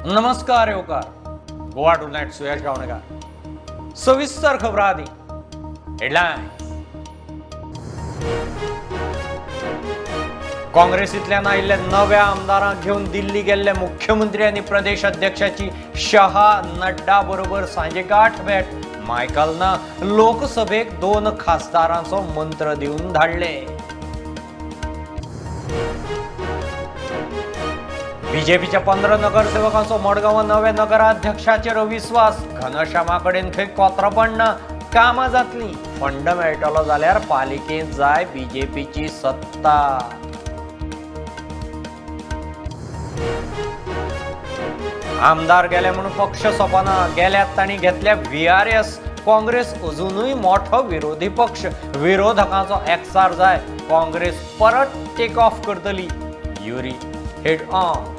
नमस्कार येवकार Goa to night Suyash Gavnekar सविस्तर खबर आदी हेडलाईन्स काँग्रेसींतल्यान आयिल्ल्या नव्या आमदारांक घेवन दिल्ली गेल्ले मुख्यमंत्री आनी प्रदेश अध्यक्षाची शहा नड्डा बरोबर सांजे गाठ भेट मायकलना लोकसभेक 2 खासदारांचो मंत्र दिवन धाडले। बीजेपीच्या 15 नगरसेवकांचो मडगांव नव्या नगराध्यक्षाचेर अविश्वास घनश्यामा कडेन खंय कोत्र पडना कामां जातली फंड मेळटलो जाल्यार पालिकेंत जाय बीजेपीची सत्ता। आमदार गेले म्हणून पक्ष सोंपना गेल्यात तांणी घेतल्या VRS काँग्रेस अजूनय मोठो विरोधी पक्ष विरोधकांचो एकचार जाय काँग्रेस परत टेक ऑफ करतली युरी हेड ऑन।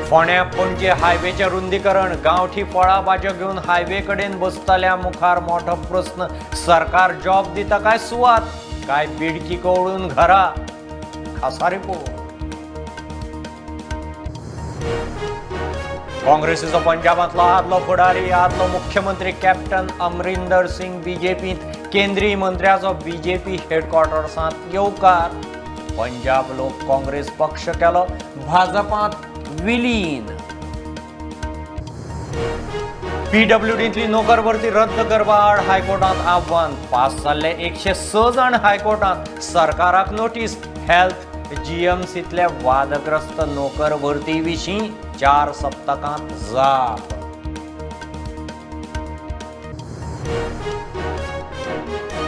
फोंड्या पणजे हायवेचे रुंदीकरण गांवठी फळां भाज्यो घेवन हायवे कडेन बसतल्या मुखार मोठो प्रश्न सरकार जॉब दिता काय सुवात काय बिडकी कवळून घरा खासा रिपोर्ट। काँग्रेसीचो पंजाबांतलो आदलो फुडारी आदलो मुख्यमंत्री कॅप्टन अमरिंदर सिंग बीजेपींत केंद्रीय मंत्र्याचो बीजेपी हेडक्वॉर्टर्सांत येवकार पंजाब लोक काँग्रेस पक्ष केलो भाजपांत विलीन। PWDंतली नोकर भरती रद्द करपा आड हायकोर्टांत आव्हान पास जाल्ले 106 जण हायकोर्टांत सरकाराक नोटीस हेल्थ GMCंतल्या वादग्रस्त नोकर भरती विशीं 4 सप्तकांत जाप।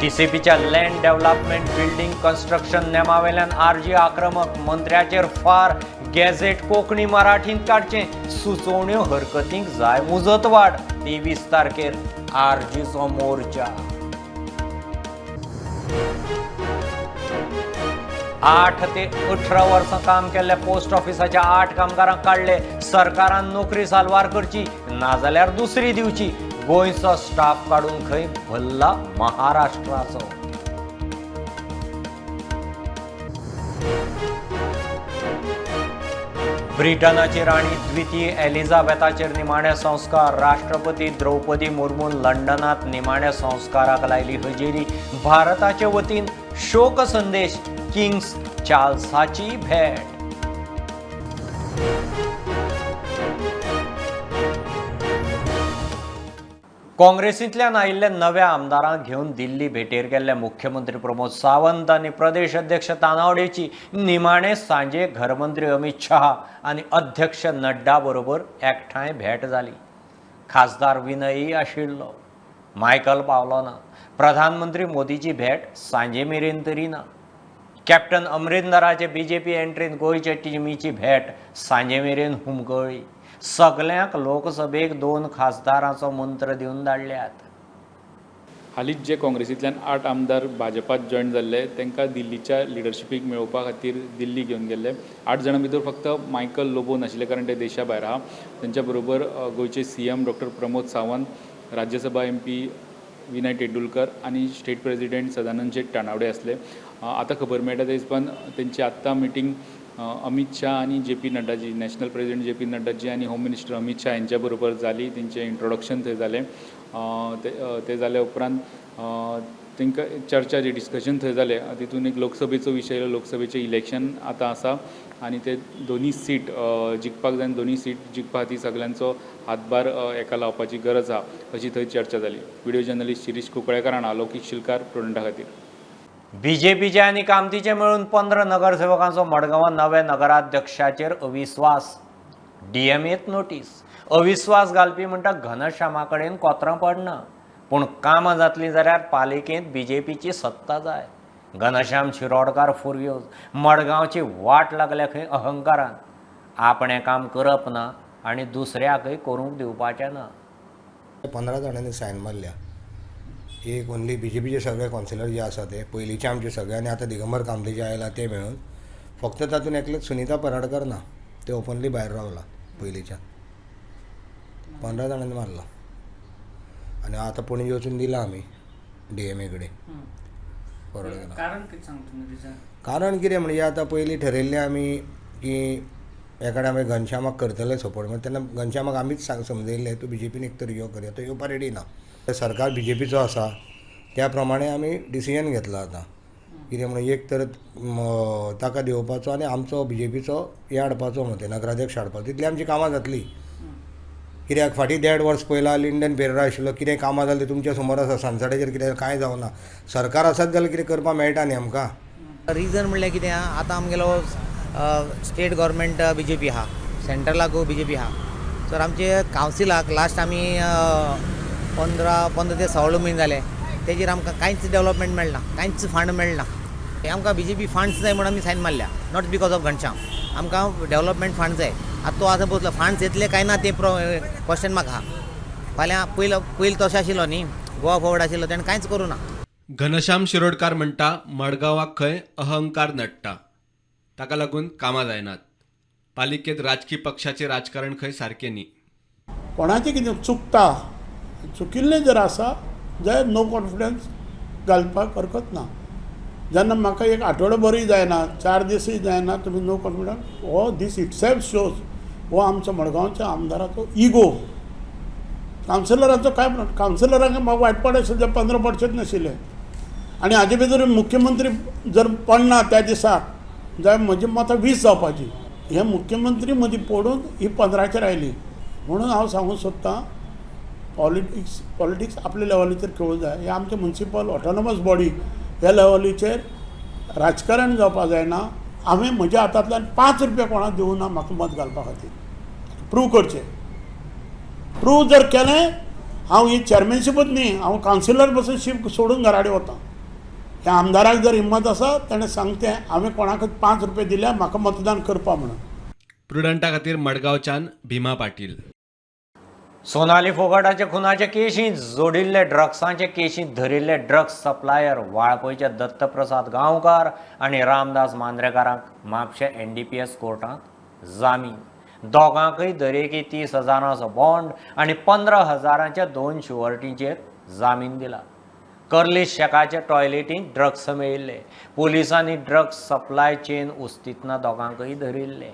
TCPच्या लँड डेव्हलपमेंट बिल्डिंग कन्स्ट्रक्शन नेमावेल्यान आरजी आक्रमक मंत्र्याचेर फार गॅझेट कोंकणी मराठींत काडचे सुचोवण्यो हरकतींक जाय मुजतवाड 23 तारखेर आरजीचो मोर्चा। 8 ते 18 वर्सां काम केल्ल्या पोस्ट ऑफिसाच्या 8 कामगारांक काडले सरकारान नोकरी सालवार करची नाजाल्यार दुसरी दिवची गोंयचो स्टाफ काडून खंय भल्ला महाराष्ट्राचो। ब्रिटनाची राणी द्वितीय एलिझाबेथाचेर निमाणे संस्कार राष्ट्रपती द्रौपदी मुर्मून लंडनात निमाणे संस्काराक लायली हजेरी भारताचे वतीन शोक संदेश किंग्स चार्ल्साची भेट। काँग्रेसींतल्यान आयिल्ल्या नव्या आमदारांक घेवन दिल्ली भेटेर गेल्ले मुख्यमंत्री प्रमोद सावंत आनी प्रदेश अध्यक्ष तानावडेची निमाणे सांजे घरमंत्री अमित शहा आनी अध्यक्ष नड्डा बरोबर एकठांय भेट जाली। खासदार विनयी आशिल्लो मायकल पावलो ना प्रधानमंत्री मोदीची भेट सांजे मेरेन तरी ना कॅप्टन अमरिंदराचे बीजेपी एंट्रीन गोंयचे टिमीची भेट सांजे मेरेन हुमकळ्ळी सगळ्यांक लोकसभेक 2 खासदारांचो मंत्र दिवन धाडल्यात। हालींच जे काँग्रेसींतल्यान 8 आमदार भाजपात जॉयन जाल्ले तांकां दिल्लीच्या लिडरशिपीक मेळोवपा खातीर दिल्ली घेवन गेल्ले 8 जाणां भितर फक्त मायकल लोबो नाशिल्ले कारण ते देशा भायर आहा तांच्या बरोबर गोंयचे CM doctor Pramod Sawant Rajya Sabha MP Vinay Tendulkar आनी स्टेट प्रेसिडेंट सदानंद शेट तानावडे आसले। आतां खबर मेळटा ते हिसपान तेंची आत्तां मिटींग अमित शाह आनी JP Naddaji national president JP Naddaji आनी होम मिनिस्टर अमित शाह यांच्या बरोबर जाली तेंचें इंट्रोडक्शन थंय जालें ते जाले उपरांत तांकां चर्चा जी डिस्कशन थंय जालें तितून एक लोकसभेचो विशय आयलो लोकसभेचें इलेक्शन आतां आसा आनी ते दोनी सीट जिखपाक जाय दोनी सीट जिखपा खातीर सगळ्यांचो हातभार एका लावपाची गरज आहा अशी थंय चर्चा जाली। व्हिडिओ जर्नलिस्ट शिरीश कुंकळेकर आनी आलोकीश शिलकार प्रुडंटा खातीर। बीजेपीचे आनी कामतीचे मेळून 15 नगरसेवकांचो मडगांव नव्या नगराध्यक्षाचेर अविश्वास DMAत नोटीस अविश्वास घालपी म्हणटा घनश्यामा कडेन कोत्रां पडना पूण कामां जातलीं जाल्यार पालिकेंत बीजेपीची सत्ता जाय घनश्याम शिरोडकार फुर्योज मडगांवची वाट लागल्या खंय अहंकारान आपणें काम करप ना आनी दुसऱ्याकय करूंक दिवपाचें ना। 15 जाणांनी सायन मारल्या एक ओन्ली BJPचे सगळे कावन्सिलर जे आसा ते पयलींचे आमचे सगळे आनी आतां दिगंबर कामते जे आयला ते मेळून फक्त तातूंत एकलेच सुनीता पराडकर ना ते ओपनली भायर रावला पयलींच्यान 15 जाणांनी मारला आनी आतां पणजे वचून दिला आमी DMA कडेन कारण कितें सांगता तुमी कारण कितें म्हणजे आतां पयलीं ठरयल्लें आमी की एकाडे आमी घनश्यामाक करतले सपोर्ट म्हणजे तेन्ना घनश्यामाक आमीच समजयल्लें तूं BJPन एक तर यो करया तो येवपा रेडी ना सरकार BJPचो आसा त्या प्रमाणे आमी डिसिजन घेतला आतां कितें म्हणून एक तर ताका देंवोवपाचो आनी आमचो BJPचो हे हाडपाचो म्हणून ते नगराध्यक्ष हाडपाचो तितली आमची कामां जातली कित्याक फाटीं 1.5 वर्स पयला लिंडन पेरेरा आशिल्लो कितें कामां जालें तें तुमच्या समोर आसा सांसवाडेचेर कितें कांय जावना सरकार आसत जाल्यार कितें करपाक मेळटा न्ही आमकां रिजन म्हणल्यार कितें आहा आतां आमगेलो स्टेट गव्हर्मेंट BJP आहा सेंट्रलाक BJP आहा तर आमचे कावन्सिलाक लास्ट आमी 15 ते 16 म्हयने जाले तेजेर आमकां कांयच डेवलपमेंट मेळना कांयच फंड मेळना हे आमकां BJP फंड्स जाय म्हणून आमी सायन मारल्या नॉट बिकॉज ऑफ घनश्याम आमकां डेवलपमेंट फंड जाय आतां तो आतां पोतलो फंड्स येतले काय ना ते क्वेश्चन मार्क आहा फाल्यां पयलीं तशें आशिल्लो न्ही गोवा फॉवर्ड आशिल्लो तेणें कांयच करूं ना घनश्याम शिरोडकार म्हणटा मडगांवाक खंय अहंकार नडटा ताका लागून कामां जायनात पालिकेंत राजकीय पक्षाचें राजकारण खंय सारकें न्ही कोणाचें कितें चुकता चुकिल्लें जर आसा जाल्यार नो कॉन्फिडन्स घालपाक हरकत ना जेन्ना म्हाका एक आठवडो बरी जायना 4 दिसूय जायना तुमी नो कॉन्फिडन्स हो दीस इटसेल्फ शोज हो आमच्या मडगांवच्या आमदाराचो इगो कावन्सिलराचो काय म्हणून कावन्सिलरांक म्हाका वायटपण आशिल्लें जे 15% नाशिल्ले आनी हाजे भितर मुख्यमंत्री जर पडना त्या दिसाक जाल्यार म्हजी मतां 20 जावपाची हे मुख्यमंत्री मदीं पडून ही 15चेर आयली म्हणून हांव सांगूंक सोदतां पॉलिटिक्स आपल्या लेवलीचेर खेळूंक जाय हे आमचे म्युनिसिपल ऑटोनॉमस बॉडी ह्या लेवलीचेर राजकारण जावपाक जायना हांवें म्हज्या हातांतल्यान 5 रुपया कोणाक दिवूं ना म्हाका मत घालपा खातीर प्रूव करचें प्रूव जर केलें हांव ही चॅरमॅनशीपच न्ही हांव कावन्सिलर बसून शीप सोडून घराडे वता ह्या आमदाराक जर हिम्मत आसा ताणें सांगतें हांवें कोणाक 5 रुपया दिल्या म्हाका मतदान करपा म्हणून प्रुडंटा खातीर मडगांवच्यान भीमा पाटील सोनाली फोगाटाचे खुनाचे केशींत जोडिल्ले ड्रग्सांचे केशींत धरिल्ले ड्रग्स सप्लायर वाळपयचे दत्तप्रसाद गांवकार आनी रामदास मांद्रेकारांक म्हापशे NDPS कोर्टांत जामीन दोगांकय दरेकी 30,000 बॉन्ड आनी 15,000चे 2 शुअर्टींचेर जामीन दिला कर्लिश शेकाचे टॉयलेटींत ड्रग्स मेळिल्ले पुलिसांनी ड्रग्स सप्लाय चेन उस्तितना दोगांकय धरिल्ले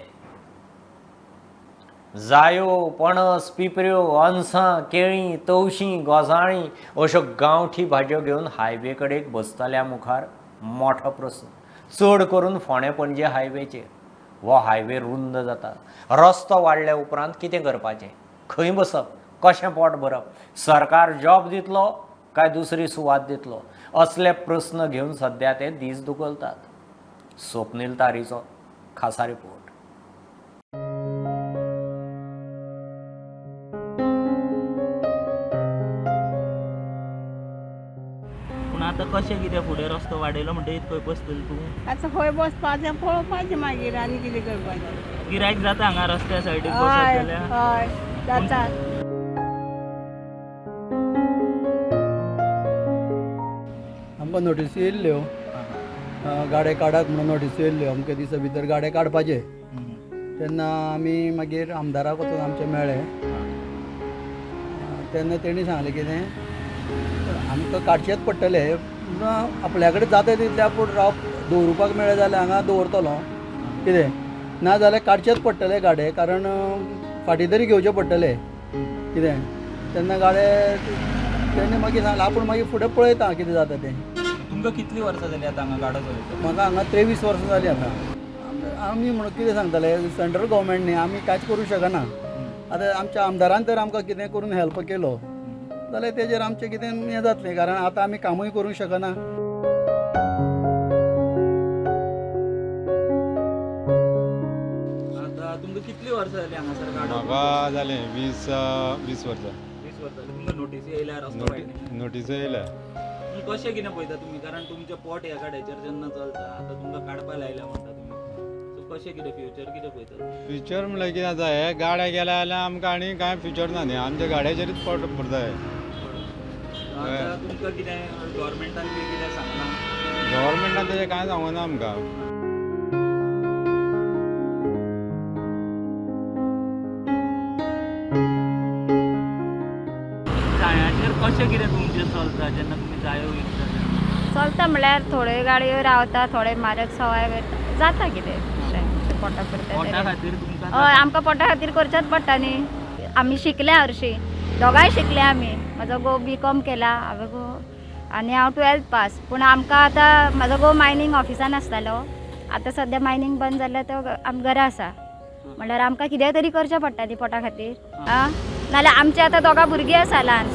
जायो पणस पिपऱ्यो अनसां केळीं तवशीं घोसाळीं अश्यो गांवठी भाजयो घेवन हायवे कडेक बसतल्या मुखार मोठो प्रस्न चड करून फोंडे पणजे हायवेचेर हो हायवे रुंद जाता रस्तो वाडल्या उपरांत कितें करपाचें खंय बसप कशें पोट भरप सरकार जॉब दितलो काय दुसरी सुवात दितलो असले प्रस्न घेवन सद्या ते दीस दुखलतात स्वप्नील तारीचो खासा रिपोर्ट आतां कशें कितें फुडें रस्तो वाडयलो म्हणटकीर खंय बसतली तूं आतां खंय बसपाचें पळोवपाचें मागीर आनी कितें करपाचें गिरायक जाता हांगा रस्त्या सायडीक बसत हय जाल्यार हय जाता आमकां नोटीसी येयल्ल्यो गाडे काडात म्हणून नोटीसी येयल्ल्यो अमके दिसा भितर गाडे काडपाचे तेन्ना आमी मागीर आमदाराक वचून आमचे मेळ्ळे तेन्ना तेणी सांगलें कितें आमकां काडचेच पडटले आपल्या कडेन जाता तितल्या पूण दवरुपाक मेळ्ळे जाल्यार हांगा दवरतलो कितें ना जाल्यार काडचेच पडटले गाडे कारण फाटीं तरी घेवचे पडटले कितें तेन्ना गाडे तेणी मागीर सांगलें आपूण मागीर फुडें पळयता कितें जाता तें तुमकां कितलीं वर्सां जालीं आतां हांगा गाडो चलयता म्हाका हांगा 23 वर्सां जालीं आतां आमी म्हणून कितें सांगताले सेंट्रल गव्हर्मेंट न्ही आमी कांयच करूंक शकना आतां आमच्या आमदारान तर आमकां कितें करून हेल्प केलो जाल्यार तेजेर आमचें कितें हें जातलें कारण आतां आमी कामूय करूंक शकना आतां तुमकां कितलीं वर्सां जालीं हांगासर गाडो म्हाका जालें 20 वर्सां 20 वर्सां तुमकां नोटीसी येयल्या रस्तो वाडयल्या नोटीस येयल्या कशें कितें पळयता तुमी कारण तुमचें पोट ह्या गाड्याचेर जेन्ना चलता आतां तुमकां काडपा लायल्या म्हणटा तुमी सो कशें कितें फ्युचर कितें पळयता फ्युचर म्हणल्यार कितें जाता हे गाड्या गेल्या जाल्यार आमकां आनी कांय फ्युचर ना न्ही आमच्या गाड्याचेरूच पोट भरताय आतां तुमकां कितें गव्हर्मेंटान बी कितें सांगना गव्हर्मेंटान तेजें कांय सांगना आमकां जायाचेर कशें कितें तुमचें चलता जेन्ना तुमी जायो विकता तेन्ना चलता म्हळ्यार थोड्यो गाडयो रावता, थोडे म्हारग सवाय करता, जाता कितें अशें पोटा पोटा पुरतें खातीर तुमकां हय आमकां पोटा खातीर करचेंच पडटा न्ही. आमी शिकल्या हरशीं, दोगांय शिकल्या आमी. म्हजो घोव B.Com केला, आनी हांव 12th पास. पूण आमकां आतां म्हजो घोव मायनींग ऑफिसान आसतालो, आतां सद्या मायनींग बंद जाल्यार तो आमी घरा आसा. म्हणल्यार आमकां कितें तरी करचें पडटा न्ही पोटा खातीर आं. नाल्यार आमचे आतां दोगां भुरगीं आसा ल्हान,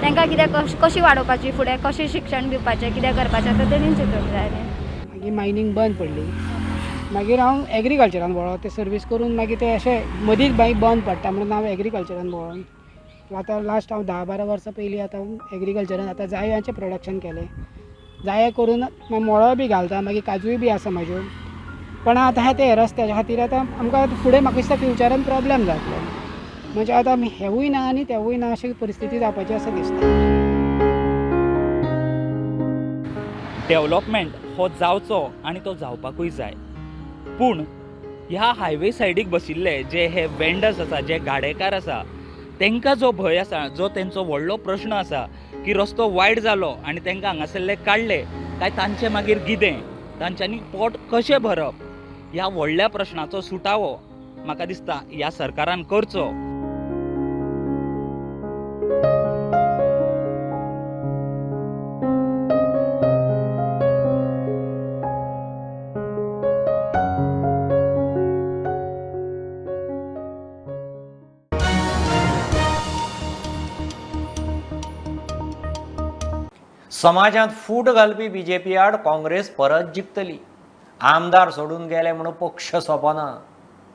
तांकां कितें कशी वाडोवपाची फुडें, कशें शिक्षण दिवपाचें, कितें करपाचें तें तेणीन चिंतूंक जाय न्ही. मागीर मायनींग बंद पडली, मागीर हांव एग्रीकल्चरान वळो. ते सर्वीस करून मागीर ते अशें मदींच मागीर बंद पडटा म्हणून हांव एग्रीकल्चरान वळोन आतां लास्ट हांव 10-12 वर्सां पयलीं आतां एग्रीकल्चरान आतां जायांचें प्रोडक्शन केलें. जाये करून मळो बी घालता, मागीर काजूय बी आसा म्हाज्यो. पण आतां हे रस्त्याच्या खातीर आतां आमकां फुडें म्हाका दिसता फ्युचरान प्रॉब्लेम जातलो. म्हणजे आतां हेवूय ना आनी तेवूय ना अशी परिस्थिती जावपाची अशें दिसता. डेव्हलपमेंट हो जावचो आनी तो जावपाकूय जाय, पूण ह्या हायवे सायडीक बशिल्ले जे हे वेंडर्स आसा, जे गाडेकार आसा, तांकां जो भंय आसा, जो तेंचो व्हडलो प्रश्न आसा की रस्तो वायट जालो आनी तांकां हांगासरले काडले काय तांचें मागीर कितें, तांच्यांनी पोट कशें भरप, ह्या व्हडल्या प्रश्नाचो सुटावो म्हाका दिसता ह्या सरकारान करचो. समाजात फूट घालपी BJP आड काँग्रेस परत जिखतली. आमदार सोडून गेले म्हणून पक्ष सोंपना.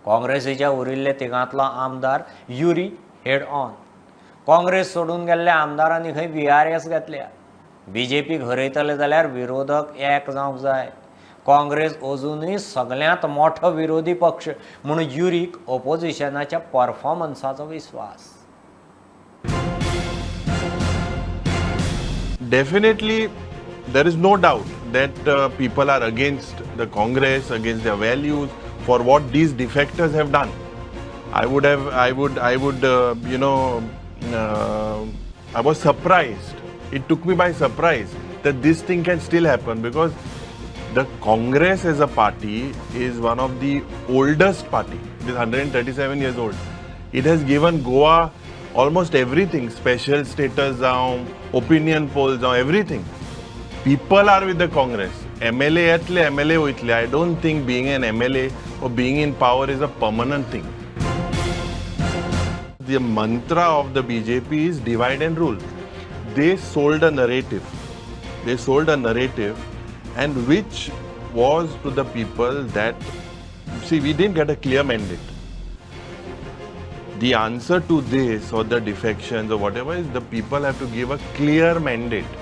काँग्रेसीच्या उरिल्ले तिगांतलो आमदार युरी हेड ऑन. काँग्रेस सोडून गेल्ल्या आमदारांनी खंय VRS घातल्या. BJP घरयतले जाल्यार विरोधक एक जावंक जाय. काँग्रेस अजुनूय सगळ्यांत मोठो विरोधी पक्ष म्हणून युरीक ऑपोजिशनाच्या परफॉर्मन्साचो विश्वास. Definitely, there is no doubt that people are against the Congress, against their values, for what these defectors have done. I was surprised. It took me by surprise that this thing can still happen, because the Congress as a party is one of the oldest party. It is 137 years old. It has given Goa almost everything, special status, opinion polls, everything. People are with the Congress. MLA atle MLA hoitle. I don't think being an MLA or being in power is a permanent thing. The mantra of the BJP is divide and rule. They sold a narrative. And which was to the people that, see, we didn't get a clear mandate. The answer to this or the defections or whatever is the people have to give a clear mandate.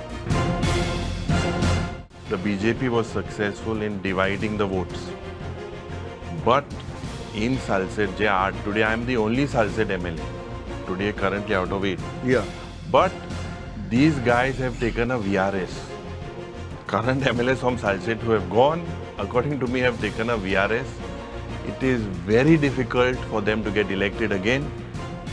The BJP was successful in dividing the votes. But in Salsett, today I am the only Salsett MLA. Today currently out of 8. Yeah. But these guys have taken a VRS. Current MLAs from Salsett who have gone, according to me, have taken a VRS. It is very difficult for them to get elected again,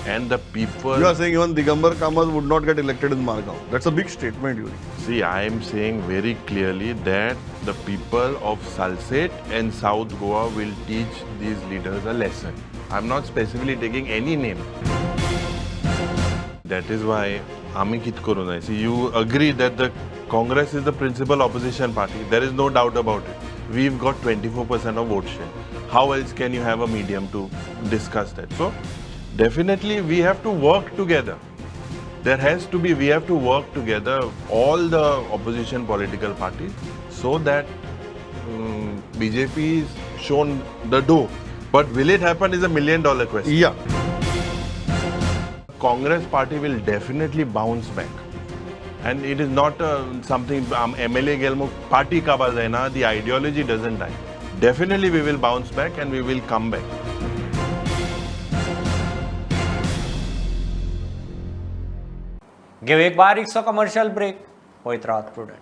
and the people... You are saying even Digambar Kamath would not get elected in Margao. That's a big statement, Yuri. See, I am saying very clearly that the people of Salsett and South Goa will teach these leaders a lesson. I am not specifically taking any name. That is why Ami kit koruna. See, you agree that the Congress is the principal opposition party. There is no doubt about it. We've got 24% of vote share. How else can you have a medium to discuss that? So, definitely we have to work together. We have to work together, all the opposition political parties, so that BJP is shown the door. But will it happen is $1 million question. Yeah. Congress party will definitely bounce back. And it is not something MLA Gelmo party ka baz hai na, the ideology doesn't die. Definitely we will bounce back and we will come back. घेऊ एक बारीकसो commercial break. पळयत Rawat Prudent.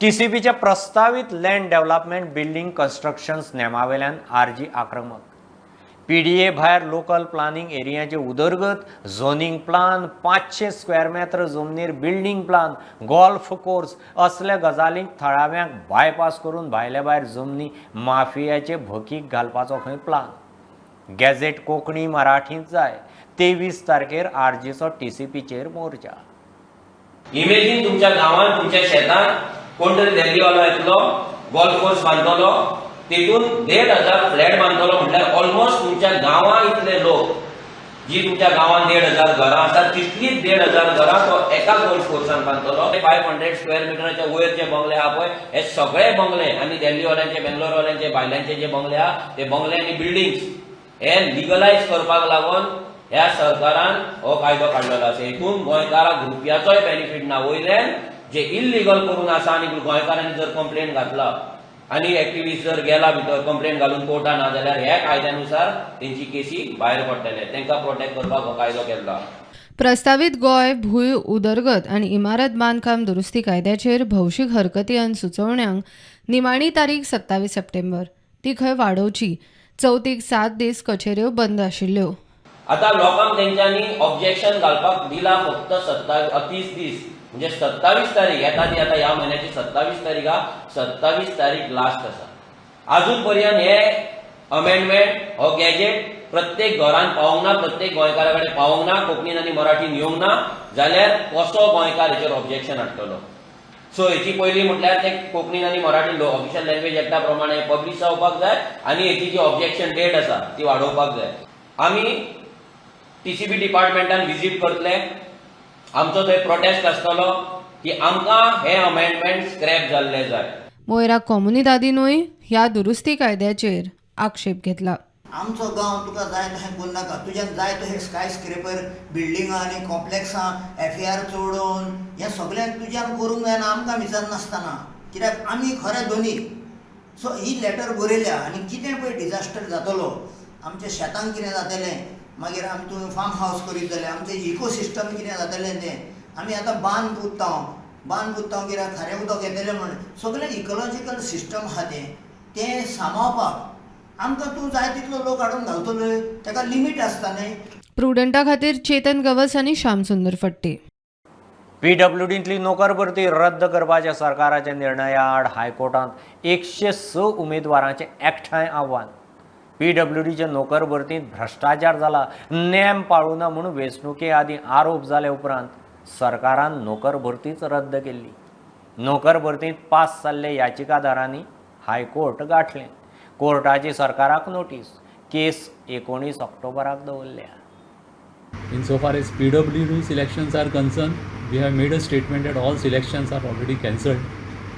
TCPच्या प्रस्तावित land development building constructions नेमावेल्यान RG आक्रमक. PDA भायर local planning एरियाचे उदरगत, झोनिंग प्लान, 500 स्क्वेअर मीटर जमनीर बिल्डिंग प्लान, गोल्फ कोर्स असल्या गजालींक थळाव्यांक बायपास करून भायल्या भायर जमनी माफियाचे भकीक घालपाचो खंय प्लान. गॅझेट कोंकणी मराठींत जाय. 23 तारखेर RGचो TCPचेर मोर्चा. इमेजीन तुमच्या गांवांत तुमच्या शेतांत कोण तरी दिल्लीवालो येतलो, गोल्फ कोर्स बांदतलो, तेतून 1,500 फ्लॅट बांदतलो म्हटल्यार ऑलमोस्ट तुमच्या गांवां इतले लोक जी तुमच्या गांवांत 1,500 घरां आसात तितलीच 1,500 घरां तो एका गोल्फ कोर्सान बांदतलो. 500 स्क्वेअर मिटराच्या वयर जे बंगले आहा पळय हे सगळे बंगले आनी दिल्लीवाल्यांचे, बेंगलोरवाल्यांचे, भायल्यांचे जे बंगले आहा ते बंगले आनी बिल्डिंग्स हे लिगलायज करपाक लागून ह्या सरकारान हो कायदो काडलेलो आसा. हेतून गोंयकारांक रुपयाचोय बेनिफीट ना. वयल्यान जे इल्लीगल करून आसा आनी गोंयकारांनी जर कंप्लेन घातला आनी एक्टिविस्ट जर गेला भितर कंप्लेन घालून कोर्टान ना जाल्यार ह्या कायद्यानुसार तेंची केसी भायर पडटले. तांकां प्रोटेक्ट करपाक हो कायदो केल्लो. प्रस्तावित गोंय भूंय उदरगत आनी इमारत बांदकाम दुरुस्ती कायद्याचेर भौशीक हरकती आनी सुचोवण्यांक निमाणी तारीख 27 सप्टेंबर. ती खंय वाडोवची. चवथीक 7 दीस कचेऱ्यो बंद आशिल्ल्यो. आता लोकांक तेंच्यांनी ऑब्जेक्शन घालपाक दिला फक्त 30 दीस. म्हणजे 27 तारीख येता ती आता ह्या म्हयन्याची 27 तारीख हा. 27 तारीख लास्ट आसा. अजून पर्यंत हे अमेंडमेंट हो गॅजेट प्रत्येक घरांत पावोंक ना, प्रत्येक गोंयकारा कडेन पावोंक ना, कोंकणीन आनी मराठीन येवंक ना जाल्यार कसो गोंयकार हेचेर ऑब्जेक्शन हाडटलो. सो हेची पयली म्हटल्यार ते कोंकणीन आनी मराठीन ऑफिशियल लँग्वेज एक्टा प्रमाणे पब्लीश जावपाक जाय आनी हेची जी ऑब्जेक्शन डेट आसा ती वाडोवपाक जाय. आमी TCP डिपार्टमेंटान विजीट करतले. आमचो थंय प्रोटेस्ट आसतलो की आमकां हे अमेंडमेंट स्क्रॅप जाल्ले जाय. मोयरा कम्युनिदादीनूय ह्या दुरुस्ती कायद्याचेर आक्षेप घेतला. आमचो गांव तुका जाय तशें करून नाका. तुज्यान जाय तशें स्काय स्क्रेपर बिल्डिंगां आनी कॉम्प्लेक्सां FAR चोडोवन हें सगळें तुज्यान करूंक जायना आमकां विचार नासतना. कित्याक आमी खरे धोनी. सो ही लेटर बरयल्या आनी कितें पळय डिजास्टर जातलो, आमच्या शेतांत कितें जातलें, मागीर आमी तुवें फार्म हावस करीत जाल्यार आमचें इकोसिस्टम कितें जातलें तें. आमी आतां बांद पुत्तांव कित्याक खारें उदक येतलें म्हण सगळें इकोलॉजिकल सिस्टम आहा तें सांबाळपाक आमकां तूं जाय तितलो लोक हाडून घालतलो. ताका लिमीट आसता न्हय. प्रुडंटा खातीर चेतन गवस आनी श्यामसुंदर फडते. PWDंतली नोकर भरती रद्द करपाच्या सरकाराच्या निर्णया आड हायकोर्टांत 106 उमेदवारांचें एकठांय आव्हान. PWDच्या नोकर भरतींत भ्रश्टाचार जाला, नेम पाळूना म्हणून वेंचणुके आदीं आरोप जाले उपरांत सरकारान नोकर भरतीच रद्द केल्ली. नोकर भरतींत पास जाल्ले याचिकादारांनी हायकोर्ट गाठलें. कोर्टाची सरकाराक नोटीस. केस 19 ऑक्टोबराक दवरल्या. Insofar as PWD selections are concerned, we have made a statement that all selections are already cancelled.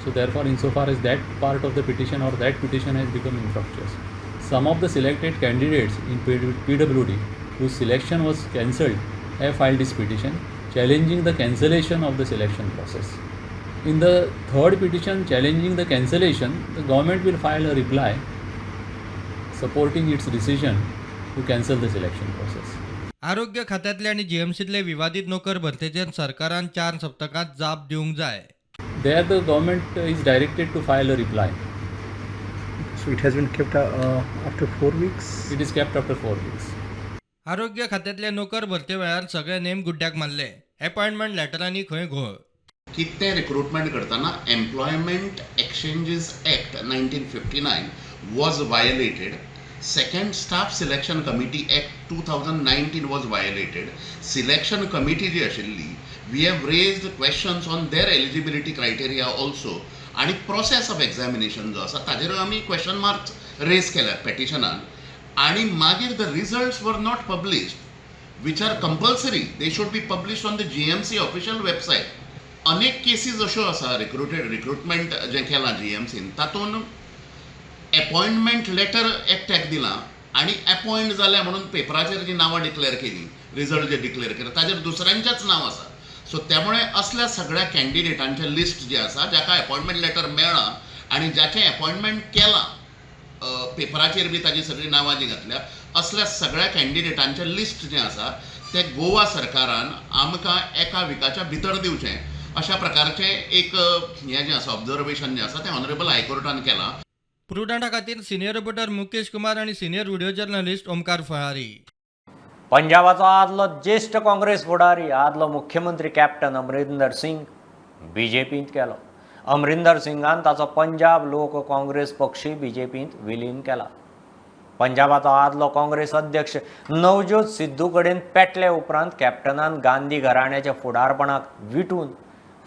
So therefore, insofar as that part of the petition or that petition has become infructuous. Some of the selected candidates in PWD whose selection was cancelled have filed this petition challenging the cancellation of the selection process. In the third petition challenging the cancellation, the government will file a reply supporting its decision to cancel the selection process. आरोग्य खात्यातले आणि GMCतले विवादित नोकर भरतेचेर सरकारान 4 सप्तकांत जाप दिवंक जाय. There the government is directed to file a reply. So it has been kept after 4 weeks? It is kept after 4 weeks. आरोग्य खात्यातले नोकर भरते वेळार सगळे नेम गुड्ड्याक मारले. अपॉइंटमेंट लेटरांनी खंय घोळ. कितें रिक्रुटमेंट करतना employment एक्सचेंजीस act 1959 was violated. Second, Staff Selection Committee Act 2019 was violated. Selection Committee जी आशिल्ली, we have raised questions on their eligibility criteria also. आणि प्रोसेस ऑफ एक्झामिनेशन जो आसा ताजेर आमी क्वेश्चन मार्क्स रेज केल्यात पेटिशनान. आणि मागीर the results were not published which are compulsory. They should be published on the GMC official website. अनेक cases अश्यो आसा रिक्रुटमेंट जें केलां GMCन तातूंत अपॉइंटमेंट लेटर एकट्याक दिलां आनी अपॉइंट जालें म्हणून पेपराचेर जी नांवां डिक्लेअर केली, रिजल्ट जे डिक्लेअर केले ताजेर दुसऱ्यांचेंच नांव आसा. सो त्यामुळे असल्या सगळ्या कॅन्डिडेटांचें लिस्ट जें आसा जाका अपॉइंटमेंट लेटर मेळ्ळां आनी जाचें अपॉइंटमेंट केलां पेपराचेर बी ताजी सगळीं नांवां जी घातल्या, असल्या सगळ्या कॅन्डिडेटांचें लिस्ट जें आसा तें गोवा सरकारान आमकां एका विकाच्या भितर दिवचें अशा प्रकारचें एक हें जें आसा ऑब्जर्वेशन जें आसा तें ऑनरेबल हायकोर्टान केलां. प्रुडंटा खातीर सिनियर रिपोर्टर मुकेश कुमार आनी senior video journalist Omkar Phalari. पंजाबाचो आदलो ज्येष्ठ काँग्रेस फुडारी आदलो मुख्यमंत्री कॅप्टन अमरिंदर सिंग बीजेपींत गेलो. अमरिंदर सिंगान ताचो पंजाब लोक काँग्रेस पक्षी बीजेपींत विलीन केला. पंजाबाचो आदलो काँग्रेस अध्यक्ष नवज्योत सिद्धू कडेन पेटले उपरांत कॅप्टनान गांधी घराण्याच्या फुडारपणाक विटून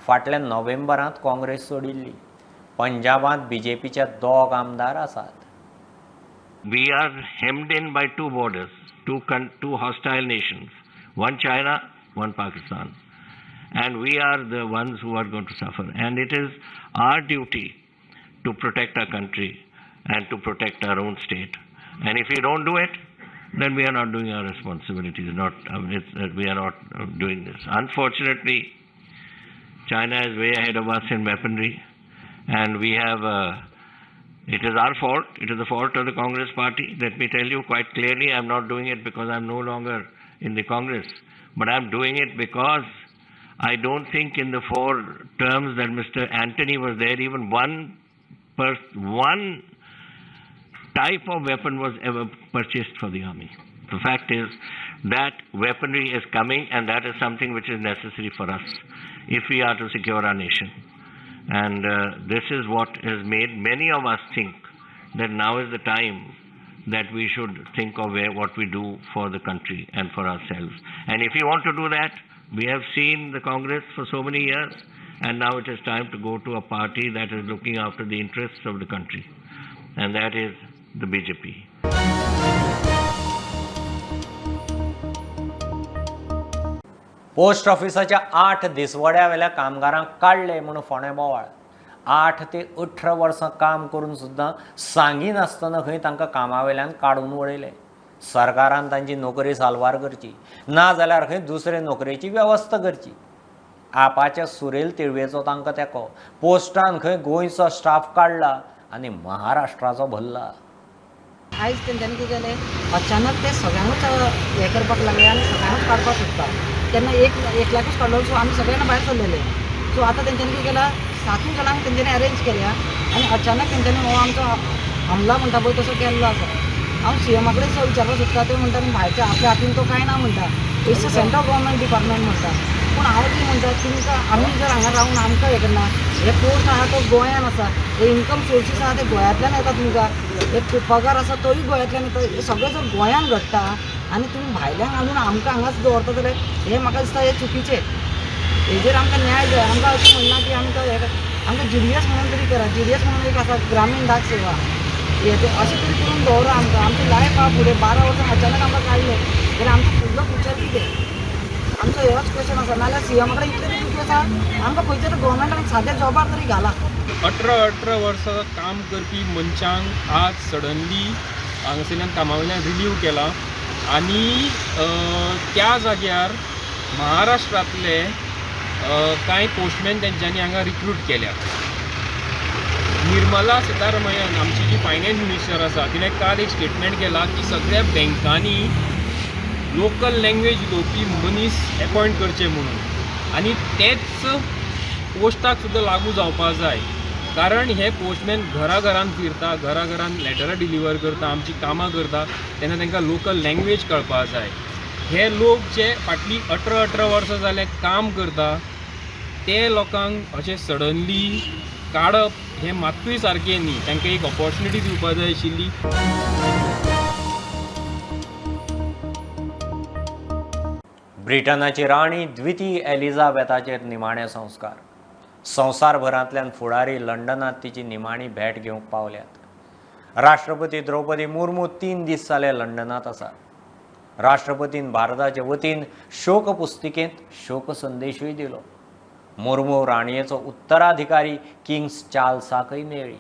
फाटल्या नोव्हेंबरांत काँग्रेस सोडिल्ली. पंजाबांत बीजेपीचे 2 आमदार आसात. We are hemmed in by 2 borders, two hostile nations, one China, one Pakistan, and we are the ones who are going to suffer. And it is our duty to protect our country and to protect our own state. And if we don't do it, then we are not doing our responsibilities. We are not doing this. Unfortunately, China is way ahead of us in weaponry, and we have. It is our fault. It is the fault of the Congress party. Let me tell you quite clearly, I'm not doing it because I'm no longer in the Congress, but I'm doing it because I don't think in the 4 terms that Mr. Antony was there, even one type of weapon was ever purchased for the army. The fact is that weaponry is coming, and that is something which is necessary for us if we are to secure our nation. And this is what has made many of us think that now is the time that we should think of what we do for the country and for ourselves. And if we want to do that, we have seen the Congress for so many years, and now it is time to go to a party that is looking after the interests of the country, and that is the BJP. Post ऑफिसाच्या 8 दिसवड्या वेल्या कामगारांक काडले म्हणून फोंडे बोवाळ. 8 ते 18 वर्सां काम करून सुद्दां सांगी नासतना खंय तांकां कामावेल्यान काडून उडयले. सरकारान तांची नोकरी साल्वार करची, ना जाल्यार खंय दुसरे नोकरेची वेवस्था करची. आपाच्या सुरेल तिळवेचो तांकां तेको. पोस्टान खंय गोंयचो स्टाफ काडला आनी महाराष्ट्राचो भरला. आयज तेंच्यांनी कितें केलें, अचानक ते सगळ्यांकूच हें करपाक लागले आनी सगळ्यांकूच काडपाक सोदता. तेन्ना एक लाखूच काडलो, सो आमी सगळ्यांना भायर सरलेले. सो आतां तेंच्यांनी कितें केलां, 7 जाणांक तेंच्यांनी अरेंज केल्या आनी अचानक तेंच्यांनी हो आमचो हमला म्हणटा पळय तसो केल्लो आसा. हांव CMा कडेन विचारपाक सोदता. ते म्हणटा भायच्या आपल्या हातीन तो कांय ना म्हणटा. It's a central government department म्हणटा. पूण हांव कितें म्हणटा, तुमकां आमी जर हांगा रावन आमकां हें करना, हे पोस्ट आहा तो गोंयान आसा, हे इन्कम सोर्सीस आहा ते गोंयांतल्यान येता तुमकां, हे पगार आसा तोय गोंयांतल्यान येता. हे सगळें जर गोंयान घडटा आनी तुमी भायल्यान घालून आमकां हांगाच दवरता जाल्यार हे म्हाका दिसता हे चुकीचें. हेजेर आमकां न्याय जाय. आमकां अशें म्हणना की आमकां GDS म्हणून तरी करा. GDS म्हणून एक आसा ग्रामीण डाक सेवा, हे ते अशें तरी करून दवरा आमकां. आमची लायफ आहा फुडें 12 वर्सां अचानक आमकां काडले जाल्यार आमचो फुडलो फ्युचर कितें? आमचो हेच क्वेश्चन आसा. नाल्यार CMा कडेन इतलें तरी आसा, आमकां खंयच्या तरी गव्हर्मेंटान साद्या जॉबार तरी घाला. 18 वर्सां काम करपी मनशांक आज सडनली हांगासरल्यान कामा वयल्यान रिलीव केला आनी त्या जाग्यार महाराष्ट्रांतले कांय पोस्टमॅन तेंच्यांनी हांगा रिक्रूट केल्या. निर्मला सीतारामन आमची जी फायनान्स मिनिस्टर आसा तिणें काल एक स्टेटमेंट केला की सगळ्या बँकांनी लोकल लँग्वेज उलोवपी मनीस अपॉयंट करचे म्हणून, आनी तेच पोस्टाक सुद्दां लागू जावपाक जाय. कारण हे पोस्टमॅन घरान फिरता, घरान लॅटरां डिलिव्हर करता, आमची कामां करता, तेन्ना तांकां लोकल लँग्वेज कळपाक जाय. हे लोक जे फाटलीं 18 वर्सां जाले काम करता ते लोकांक अशें सडनली काडप हें मात्तूय सारकें न्ही. तांकां एक ऑपॉर्च्युनिटी दिवपाक जाय आशिल्ली. ब्रिटनाची राणी द्वितीय एलिझाबेथाचेर निमाणे संस्कार. संवसारभरांतल्यान फुडारी लंडनांत तिची निमाणी भेट घेवंक पावल्यात. राष्ट्रपती द्रौपदी मुर्मू 3 दीस जाले लंडनांत आसा. राष्ट्रपतीन भारताचे वतीन शोक पुस्तिकेंत शोक संदेशूय दिलो. मुर्मू राणयेचो उत्तराधिकारी किंग्स चार्ल्साकय मेळ्ळी.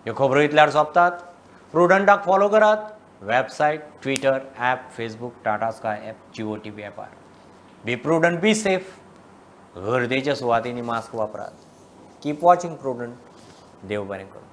ह्यो खबरो इतल्यार सोंपतात. प्रुडंटाक फॉलो करात. Website, Twitter, app, Facebook, Tata Sky app, Jio TV ॲपार. Be Prudent, be safe. गर्देच्या सुवातींनी मास्क वापरात. Keep watching prudent. देव बरें करूं.